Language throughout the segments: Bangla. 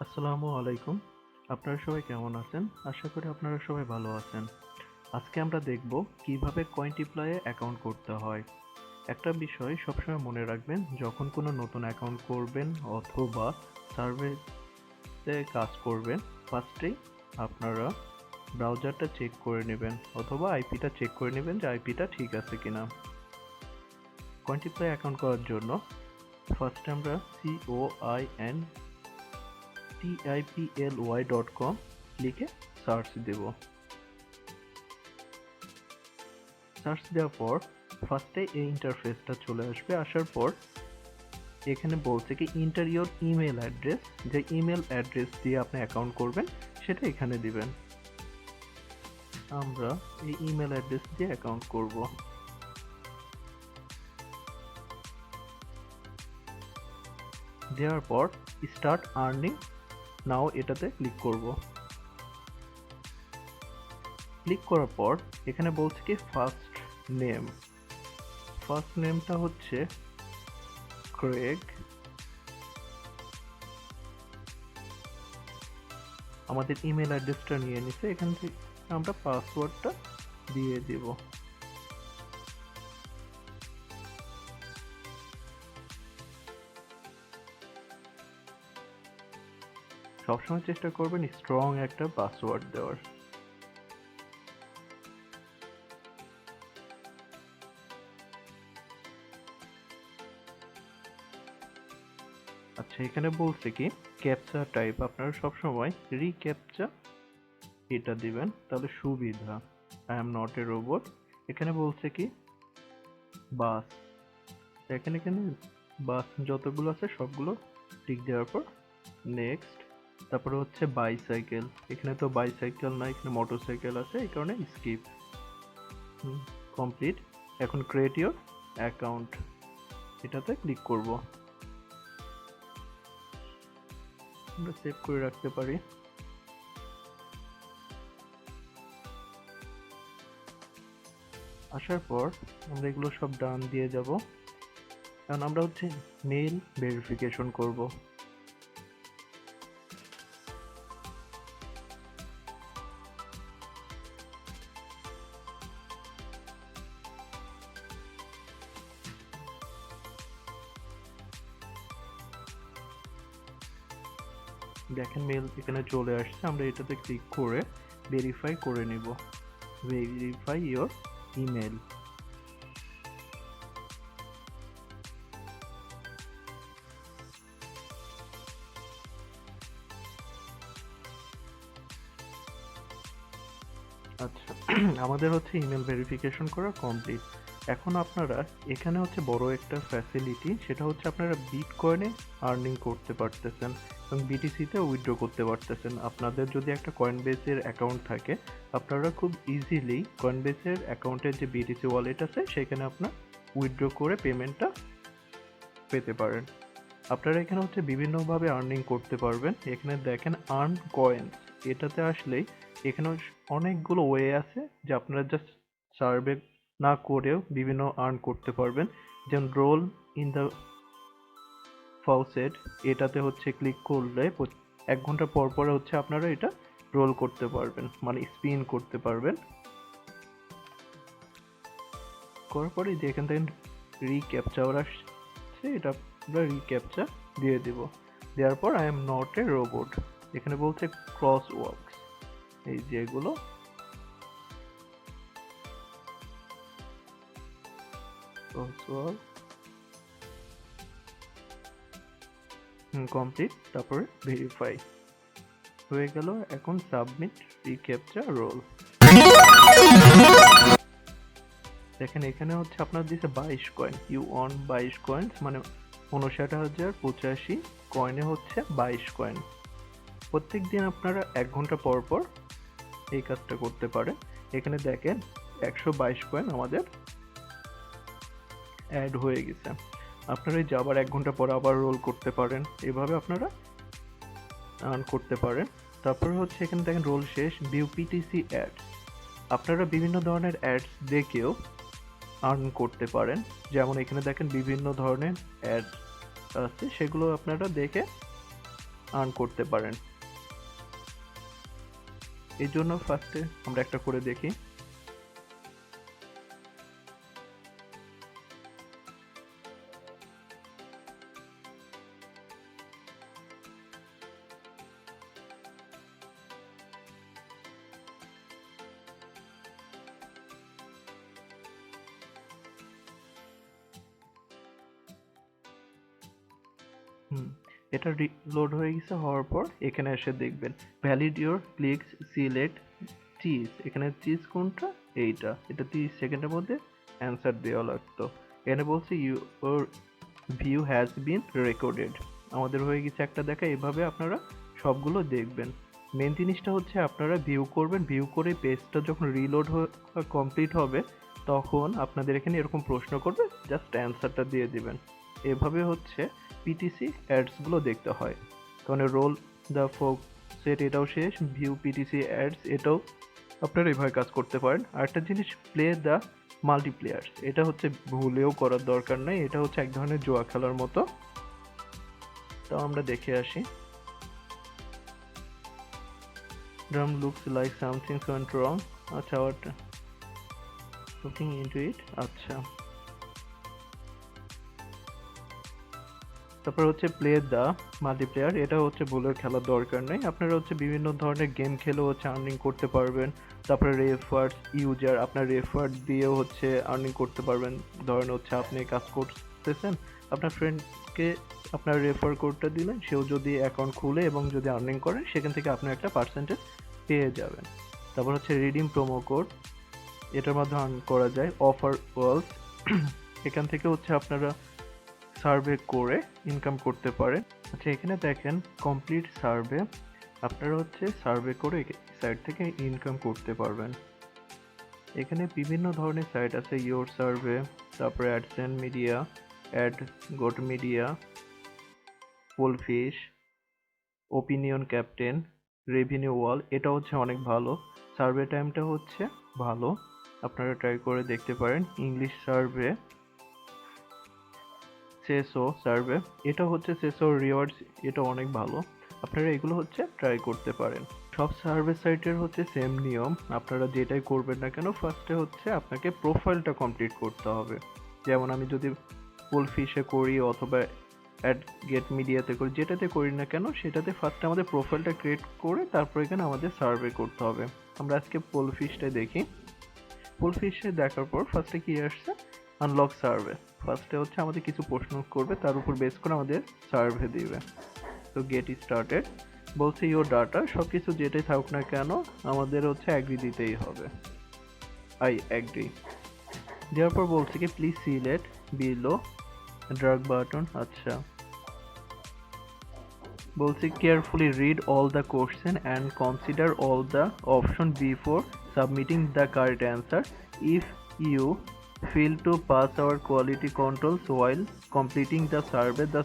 আসসালামু আলাইকুম। আপনারা সবাই কেমন আছেন? আশা করি আপনারা সবাই ভালো আছেন। আজকে আমরা দেখব কিভাবে কয়েনটিপ্লয়ে অ্যাকাউন্ট করতে হয়। একটা বিষয় সবসময় মনে রাখবেন, যখন কোনো নতুন অ্যাকাউন্ট করবেন অথবা সার্ভেতে কাজ করবেন, ফার্স্টেই আপনারা ব্রাউজারটা চেক করে নেবেন অথবা আইপিটা চেক করে নেবেন যে আইপিটা ঠিক আছে কিনা। কয়েনটিপ্লয়ে অ্যাকাউন্ট করার জন্য ফার্স্টে আমরা cointiply.com লিখে সার্চ দেব। সার্চ দেওয়ার পর ফার্স্টে এই ইন্টারফেসটা চলে আসবে। আসার পর এখানে বলছে কি ইন্টার ইওর ইমেল অ্যাড্রেস, যে ইমেল অ্যাড্রেস দিয়ে আপনি অ্যাকাউন্ট করবেন সেটা এখানে দিবেন। আমরা এই ইমেল অ্যাড্রেস দিয়ে অ্যাকাউন্ট করব। দেওয়ার পর স্টার্ট আর্নিং নাও এটাতে ক্লিক করব। ক্লিক করার পর এখানে বলছে কি ফার্স্ট নেমটা হচ্ছে ক্রেগ। আমাদের ইমেল অ্যাড্রেসটা নিয়ে নিছে, এখান থেকে আমরা পাসওয়ার্ডটা দিয়ে দেব। সবসময় চেষ্টা করবেন স্ট্রং একটা পাসওয়ার্ড দেওয়ার। আচ্ছা, এখানে বলছে কি ক্যাপচা টাইপ, আপনারা সবসময় রিক্যাপচা এটা দিবেন তাহলে সুবিধা। I am not a robot. এখানে বলছে কি বাস, এখানে বাস যতগুলো আছে সবগুলো টিক দেওয়ার পর নেক্সট। তারপরে হচ্ছে বাইসাইকেল, এখানে তো বাইসাইকেল না, এখানে মোটরসাইকেল আছে, এই কারণে স্কিপ। কমপ্লিট। এখন ক্রিয়েট ইওর অ্যাকাউন্ট এটাতে ক্লিক করব। আমরা সেভ করে রাখতে পারি। আসার পর আমরা এগুলো সব ডান দিয়ে যাব, কারণ আমরা হচ্ছে মেইল ভেরিফিকেশন করব। দেখেন মেইল এখানে চলে আসছে, আমরা এটাতে ক্লিক করে ভেরিফাই করে নিব। Verify your email. আচ্ছা, আমাদের হচ্ছে ইমেল ভেরিফিকেশন করা কমপ্লিট। এখন আপনারা এখানে হচ্ছে বড় একটা ফ্যাসিলিটি, সেটা হচ্ছে আপনারা বিটকয়েনে আর্নিং করতে পারতেছেন এবং বিটিসিতে উইথড্র করতে পারতেছেন। আপনাদের যদি একটা কয়েনবেসের অ্যাকাউন্ট থাকে, আপনারা খুব ইজিলি কয়েনবেসের অ্যাকাউন্টের যে বিটিসি ওয়ালেট আছে সেখানে আপনার উইথড্র করে পেমেন্টটা পেতে পারেন। আপনারা এখানে হচ্ছে বিভিন্নভাবে আর্নিং করতে পারবেন। এখানে দেখেন আর্ন কয়েন্স, এটাতে আসলেই এখানে অনেকগুলো ওয়ে আছে যে আপনারা জাস্ট সার্ভে না করেও বিভিন্ন আর্ন করতে পারবেন। যেমন রোল ইন দ্য ফাউসেট, এটাতে হচ্ছে ক্লিক করলে 1 ঘন্টা পর পরে হচ্ছে আপনারা এটা রোল করতে পারবেন, মানে স্পিন করতে পারবেন। করার পরে যে এখান থেকে রিক্যাপচা আসছে, এটা আমরা রিক্যাপচা দিয়ে দিব। দেওয়ার পর I am not a robot, এখানে বলছে ক্রস ওয়ার্কস, এই যেগুলো ক্রস ওয়ার্ক কমপ্লিট। তারপরে ভেরিফাই হয়ে গেল। এখন সাবমিট রিক্যাপচা রোল। দেখেন এখানে হচ্ছে আপনার দিছে 22 কয়েন, ইউ অন 22 কয়েন্স, মানে 59,085 কয়েনে হচ্ছে 22 কয়েন। প্রত্যেক দিন আপনারা 1 ঘন্টা পর পর এই কাজটা করতে পারেন। এখানে দেখেন 122 কয়েন আমাদের অ্যাড হয়ে গেছে। আপনারা এই যে আবার 1 ঘন্টা পর আবার রোল করতে পারেন, এভাবে আপনারা আর্ন করতে পারেন। তারপরে হচ্ছে এখানে দেখেন রোল শেষ, ভিউ পিটিসি অ্যাডস, আপনারা বিভিন্ন ধরনের অ্যাডস দেখেও আর্ন করতে পারেন। যেমন এখানে দেখেন বিভিন্ন ধরনের অ্যাড আছে, সেগুলো আপনারা দেখে আর্ন করতে পারেন। এই জন্য ফার্স্টে আমরা একটা করে দেখি। এটা লোড হয়ে গেছে, হওয়ার পর এখানে এসে দেখবেন valid your clicks select cheese. এখানে চিজ কোনটা? এইটা। এটা 30 সেকেন্ডের মধ্যে অ্যান্সার দেওয়া লাগতো। এখানে বলছে your view has been recorded. আমাদের হয়ে গেছে একটা দেখা। এভাবে আপনারা সবগুলো দেখবেন। মেন জিনিসটা হচ্ছে আপনারা ভিউ করবেন, ভিউ করে পেজটা যখন রিলোড কমপ্লিট হবে তখন আপনাদের এখানে এরকম প্রশ্ন করবে, জাস্ট অ্যান্সারটা দিয়ে দিবেন। এভাবে হচ্ছে পিটিসি অ্যাডসগুলো দেখতে হয়। কারণ রোল দ্য ফোক সেট এটাও শেষ, ভিউ পিটিসি অ্যাডস এটাও আপনারা এভাবে কাজ করতে পারেন। আরেকটা জিনিস, প্লে দ্য মাল্টিপ্লেয়ার্স, এটা হচ্ছে ভুলেও করার দরকার নেই, এটা হচ্ছে এক ধরনের জুয়া খেলার মতো। তো আমরা দেখে আসি। Drum looks like something went রং। আচ্ছা, হোয়াট লুকিং ইনটু ইট। আচ্ছা, তারপর হচ্ছে প্লে দ্য মাল্টিপ্লেয়ার, এটা হচ্ছে ভুলেও খেলার দরকার নেই। আপনারা হচ্ছে বিভিন্ন ধরনের গেম খেলেও হচ্ছে আর্নিং করতে পারবেন। তারপরে রেফার্স ইউজার, আপনার রেফার দিয়েও হচ্ছে আর্নিং করতে পারবেন। ধরেন হচ্ছে আপনি কাজ করতেছেন, আপনার ফ্রেন্ডকে আপনার রেফার কোডটা দিলেন, সেও যদি অ্যাকাউন্ট খুলে এবং যদি আর্নিং করে সেখান থেকে আপনি একটা পার্সেন্টেজ পেয়ে যাবেন। তারপর হচ্ছে রিডিম প্রোমো কোড, এটার মাধ্যমে আর্ন করা যায়। অফার ওয়ালস, এখান থেকে হচ্ছে আপনারা সার্ভে করে ইনকাম করতে পারেন। আচ্ছা, এখানে দেখেন কমপ্লিট সার্ভে, আপনারা হচ্ছে সার্ভে করে সাইট থেকে ইনকাম করতে পারবেন। এখানে বিভিন্ন ধরনের সাইট আছে, ইয়োর সার্ভে, তারপরে AdScend media, AdGate media, Pollfish, opinion captain, revenue wall, এটা হচ্ছে অনেক ভালো। সার্ভে টাইমটা হচ্ছে ভালো, আপনারা ট্রাই করে দেখতে পারেন। ইংলিশ সার্ভে, সেসো সার্ভে, এটা হচ্ছে সেসো রিওয়ার্ডস, এটা অনেক ভালো, আপনারা এগুলো হচ্ছে ট্রাই করতে পারেন। সব সার্ভে সাইটের হচ্ছে সেম নিয়ম, আপনারা যেটাই করবেন না কেন ফার্স্টে হচ্ছে আপনাকে প্রোফাইলটা কমপ্লিট করতে হবে। যেমন আমি যদি পোলফিশে করি অথবা অ্যাড গেট মিডিয়াতে করি, যেটাতে করি না কেন সেটাতে ফার্স্টে আমাদের প্রোফাইলটা ক্রিয়েট করে তারপর এখানে আমাদের সার্ভে করতে হবে। আমরা আজকে পোলফিশটা দেখি। পোলফিশে দেখার পর ফার্স্টে কি আসছে, আনলক সার্ভে। ফার্স্টে হচ্ছে আমাদের কিছু প্রশ্ন করবে, তার উপর বেস করে আমাদের সার্ভে দিবে। তো গেট স্টার্টেড বলছে ইওর ডাটা, সব কিছু যেটাই থাকুক না কেন আমাদের হচ্ছে অ্যাগ্রি দিতেই হবে। আই অ্যাগ্রি দেওয়ার পর বলছে কি please select below drag button. আচ্ছা, বলছে carefully read all the question and consider all the option before submitting the correct answer. If you fail to pass our quality controls while completing the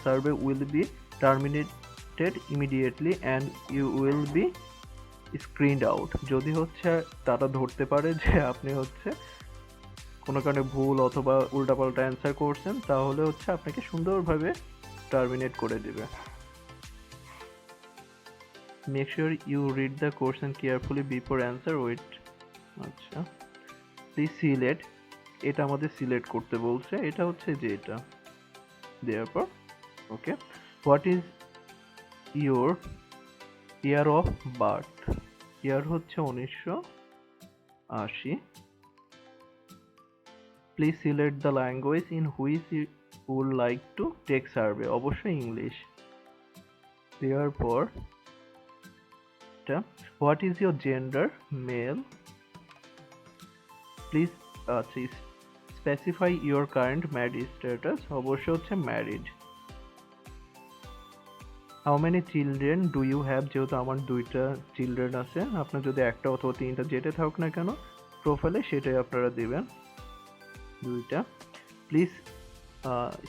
survey will be terminated immediately and you will be screened out। যদি হচ্ছে তারা ধরতে পারে যে আপনি হচ্ছে কোনো কারণে ভুল অথবা উল্টাপাল্টা অ্যান্সার করছেন, তাহলে হচ্ছে আপনাকে সুন্দরভাবে টার্মিনেট করে দিবে। Make sure you read the question carefully before answer wait. আচ্ছা, প্লিজ সিলেক্ট, এটা আমাদের সিলেক্ট করতে বলছে, এটা হচ্ছে যে এটা দেওয়ার পর okay. What is your year of birth? Year হচ্ছে 1980। Please select the language in which you would like to take survey, অবশ্যই ইংলিশ। দেওয়ার পর what is your gender? Male. Please specify your current married status, অবশ্য হচ্ছে married. How many children do you have, যেহেতু আমার 2টা চিলড্রেন আছে, আপনার যদি একটা অথবা 3টা যেটা থাকুক না কেন প্রোফাইলে সেটাই আপনারা দিবেন, 2টা। Please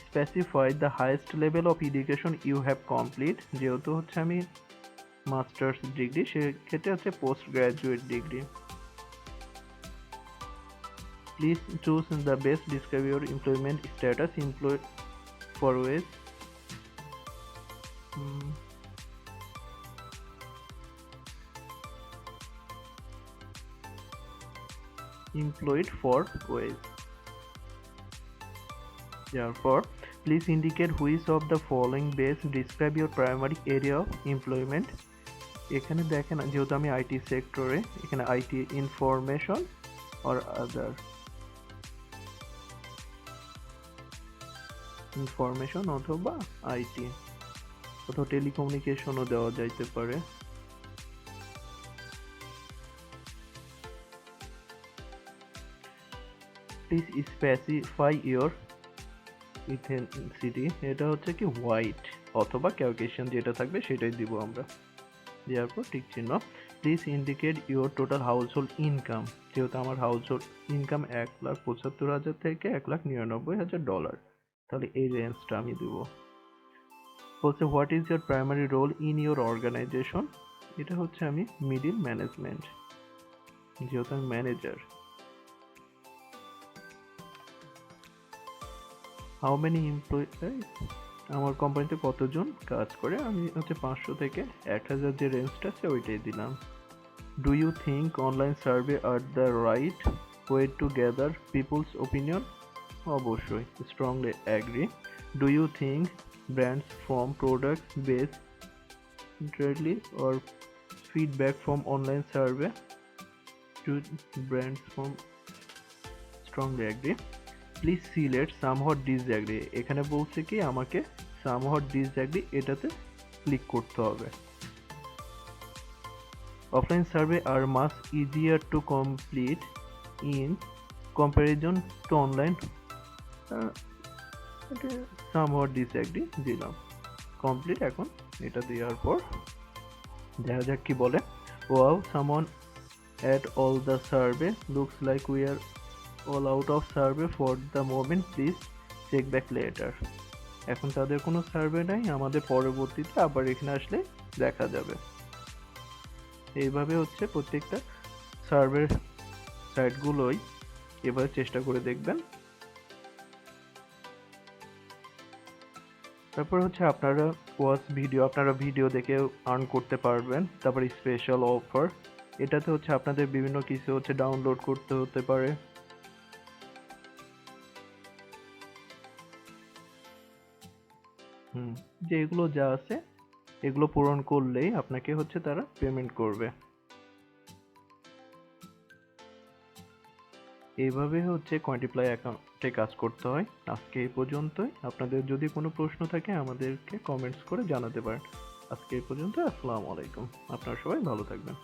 specify the highest level of education you have complete, যেহেতু হচ্ছে আমি মাস্টার্স ডিগ্রি, সেক্ষেত্রে হচ্ছে post graduate degree. Please choose the best describe your employment status, employed for wage employed for wage. Therefore, please indicate which of the following best describe your primary area of employment. এখানে দেখেন যেহেতু আমি আইটি সেক্টরে, এখানে IT information or other, information অথবা আইটি অথবা টেলিকমিউনিকেশনও দেওয়া যাইতে পারে। প্লিজ স্পেসিফাই ইওর ইথেনসিটি, এটা হচ্ছে কি হোয়াইট অথবা ক্যাউকেশন যেটা থাকবে সেটাই দিব আমরা। দেওয়ার পর টিক চিহ্ন। Please indicate your total house hold income, যেহেতু আমার হাউস হোল্ড ইনকাম $1,75,000 থেকে $1,99,000, তাহলে এই রেঞ্জটা আমি দিব। বলছে what is your primary role in your organisation, এটা হচ্ছে আমি মিডিল ম্যানেজমেন্ট, যেহেতু আমি ম্যানেজার। হাউ মেনি এমপ্লয়ি, আমার কোম্পানিতে কতজন কাজ করে, আমি হচ্ছে 500 থেকে 1000 যে রেঞ্জটা আছে ওইটাই দিলাম। Do you think online survey are the right way to gather people's opinion, অবশ্যই strongly agree. Do you think brands from product base entirely or feedback from online survey, to brands from, strongly agree. Please select somewhat disagree, এখানে বলছে কি আমাকে সামহট ডিসঅ্যাগ্রি এটাতে ক্লিক করতে হবে। Offline survey are much easier to complete in comparison to online, somewhat disagree দিলাম। কমপ্লিট, এখন এটা দেওয়ার পর দেখা যাক কি বলে। Wow someone at all the survey looks like we are all out of survey for the moment, please check back later. এখন তাদের কোনো সার্ভে নাই, আমাদের পরবর্তীতে আবার এখানে আসলে দেখা যাবে। এইভাবে হচ্ছে প্রত্যেকটা সার্ভে সাইটগুলোই এভাবে চেষ্টা করে দেখবেন। তারপর হচ্ছে আপনারা আপনারা ভিডিও দেখে আর্ন করতে পারবেন। তারপর স্পেশাল অফার, এটাতে হচ্ছে আপনাদের বিভিন্ন কিছু হচ্ছে ডাউনলোড করতে হতে পারে। যে এগুলো যা আছে এগুলো পূরণ করলেই আপনাকে হচ্ছে তারা পেমেন্ট করবে। এইভাবে হচ্ছে কোয়ান্টিপ্লাই অ্যাকাউন্টে কাজ করতে হয়। আজকে এই পর্যন্তই। আপনাদের যদি কোনো প্রশ্ন থাকে আমাদেরকে কমেন্টস করে জানাতে পারেন। আজকে এই পর্যন্ত। আসসালামু আলাইকুম। আপনারা সবাই ভালো থাকবেন।